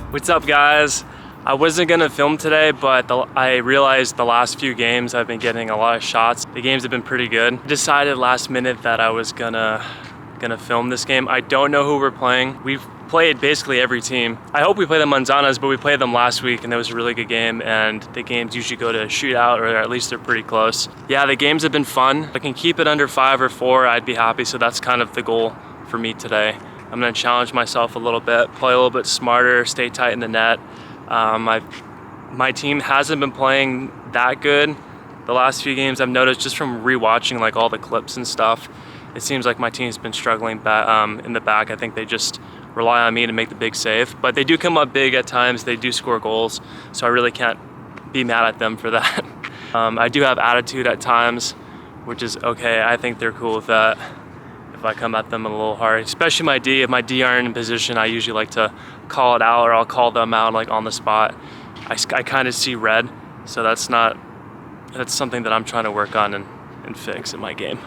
What's up, guys? I wasn't gonna film today, but I realized the last few games I've been getting a lot of shots. The games have been pretty good. I decided last minute that I was gonna film this game. I don't know who we're playing. We've played basically every team. I hope we play the Manzanas, but we played them last week and it was a really good game, and the games usually go to a shootout, or at least they're pretty close. Yeah, the games have been fun. If I can keep it under 5 or 4, I'd be happy, so that's kind of the goal for me today. I'm gonna challenge myself a little bit, play a little bit smarter, stay tight in the net. My team hasn't been playing that good the last few games. I've noticed just from rewatching like all the clips and stuff, it seems like my team's been struggling in the back. I think they just rely on me to make the big save, but they do come up big at times. They do score goals, so I really can't be mad at them for that. I do have attitude at times, which is okay. I think they're cool with that if I come at them a little hard, especially my D. If my D aren't in position, I usually like to call it out, or I'll call them out like on the spot. I kind of see red, so that's something that I'm trying to work on and fix in my game.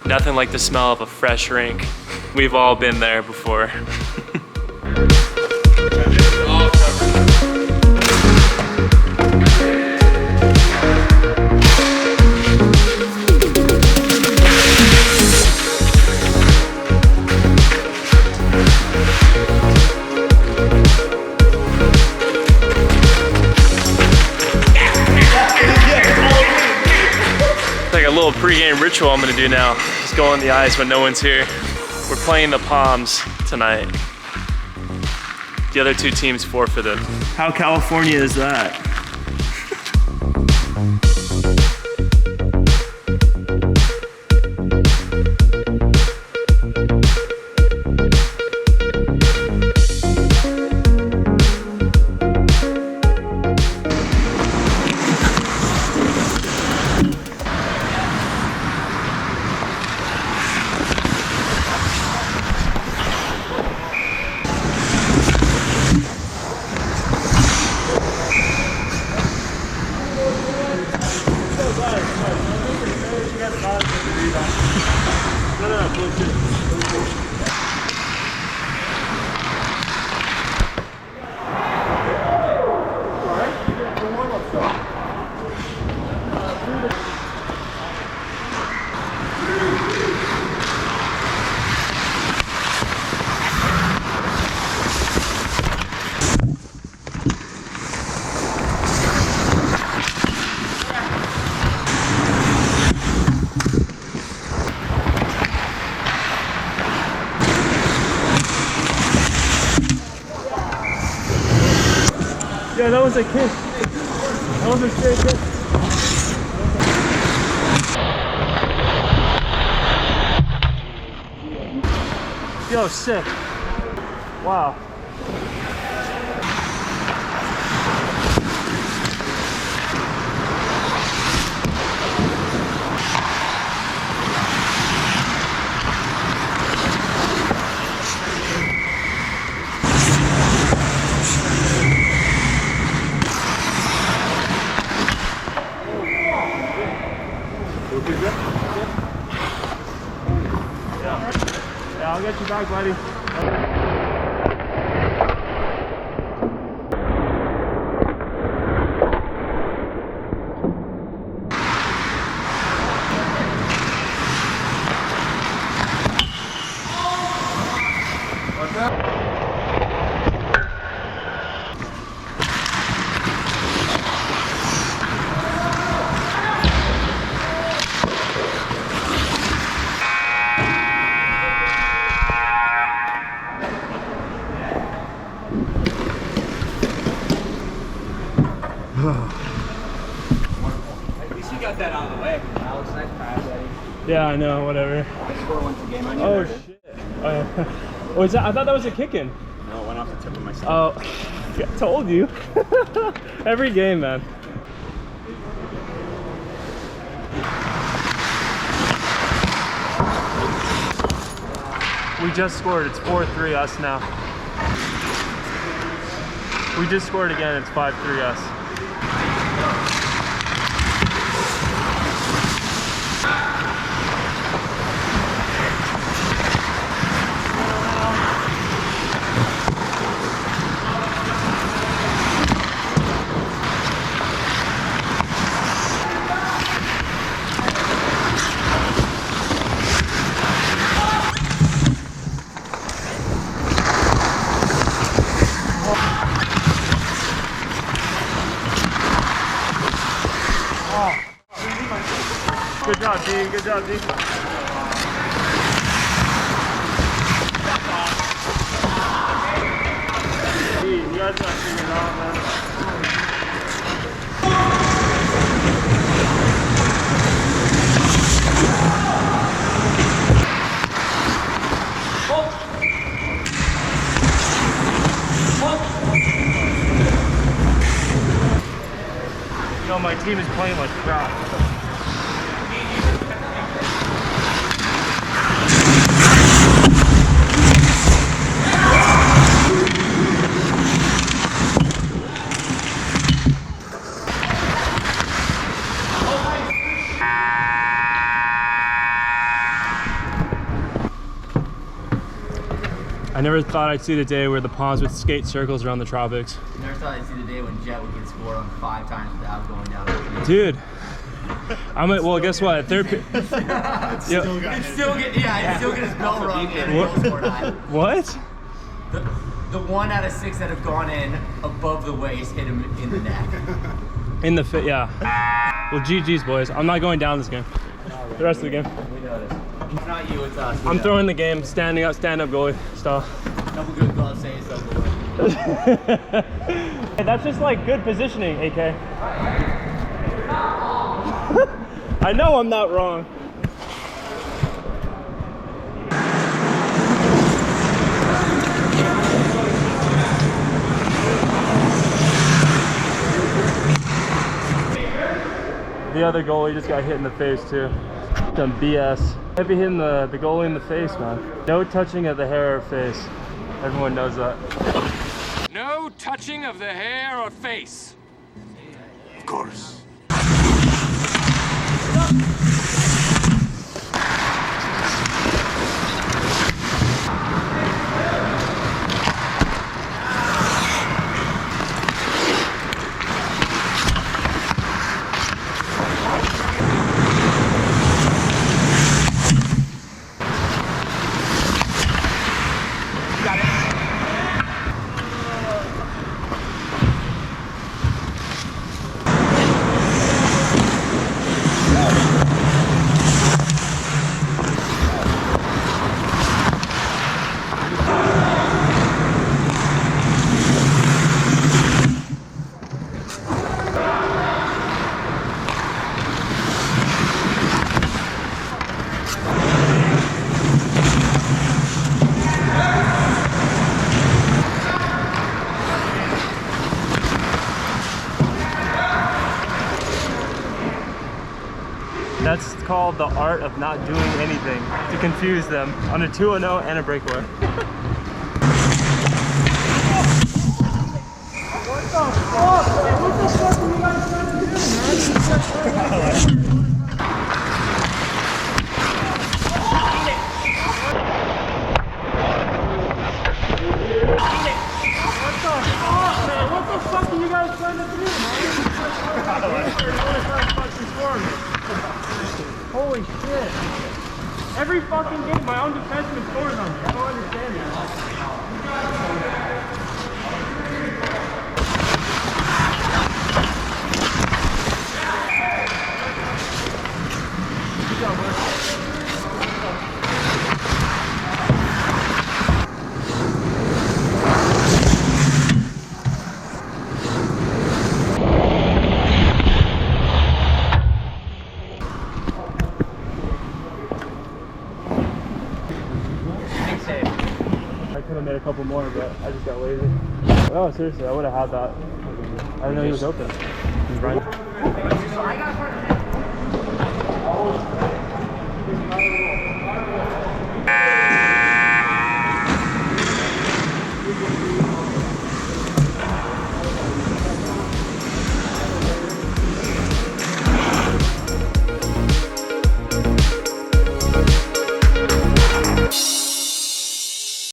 Nothing like the smell of a fresh rink. We've all been there before. Like a little pre-game ritual I'm gonna do now. Just go on the ice when no one's here. We're playing the Palms tonight. The other two teams forfeited. How California is that? Yeah, that was a kick. That was a straight kick. Yo, sick. Wow. Yeah, I'll get you back, buddy. What's that? At least you got that out of the way. Alex, nice pass, Eddie. Yeah, I know, whatever. I score once a game on you. Oh, shit. Oh, yeah. Oh, is that, I thought that was a kick-in. No, it went off the tip of my stick. Oh, I told you. Every game, man. We just scored. It's 4-3 us now. We just scored again. It's 5-3 us. Good job, D. Good job, D. D, you guys got figured it out, man. No, my team is playing like crap. I never thought I'd see the day where the Palms would skate circles around the tropics. I never thought I'd see the day when Jet would get scored on 5 times without going down the field. Dude, well, guess what? It's still get his bell rung and goal scored high. What? The 1 out of 6 that have gone in above the waist hit him in the neck. In the fit, yeah. Well, GG's, boys. I'm not going down this game. The rest of the game. We know this. It's not you, it's us. I'm throwing the game, stand up goalie style. Couple good gloves saying so. Hey, that's just like good positioning, AK. I know I'm not wrong. The other goalie just got hit in the face too. Some BS. I'd be hitting the goalie in the face, man. No touching of the hair or face. Everyone knows that. No touching of the hair or face. Of course. That's called the art of not doing anything to confuse them on a 2-0 and a breakaway. What the fuck? What the fuck are you guys trying to do, man? What the fuck are you guys trying to do, man? Holy shit. Every fucking game, my own defenseman scores on me. I don't understand that. Good job, boys. I could have made a couple more, but I just got lazy. Oh, seriously, I would have had that. I didn't know he was open. He's right